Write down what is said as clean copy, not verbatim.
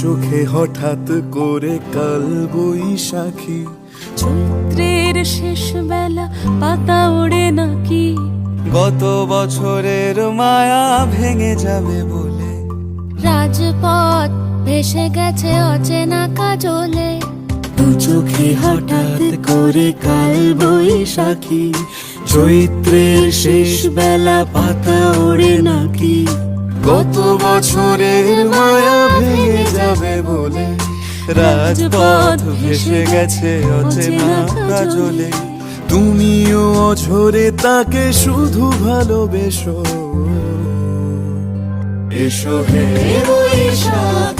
চোখে হঠাৎ করে কাল বৈশাখী, চৈত্রের শেষ বেলা পাতা ওড়ে নাকি, গত বছরের মায়া ভেঙে যাবে বলে, রাজপথ ভেসে গেছে অচেনা কাজলে, দু চোখে হঠাৎ করে কাল বৈশাখী, চৈত্রের শেষ বেলা পাতা ওড়ে নাকি, গত বছরের মায়া ভেঙে যাবে বলে, রাজপথ ভেসে গেছে অচেনা কাজলে, তুমিও অঝরে তাকে শুধু ভালোবেসো। এসো হে বৈশাখ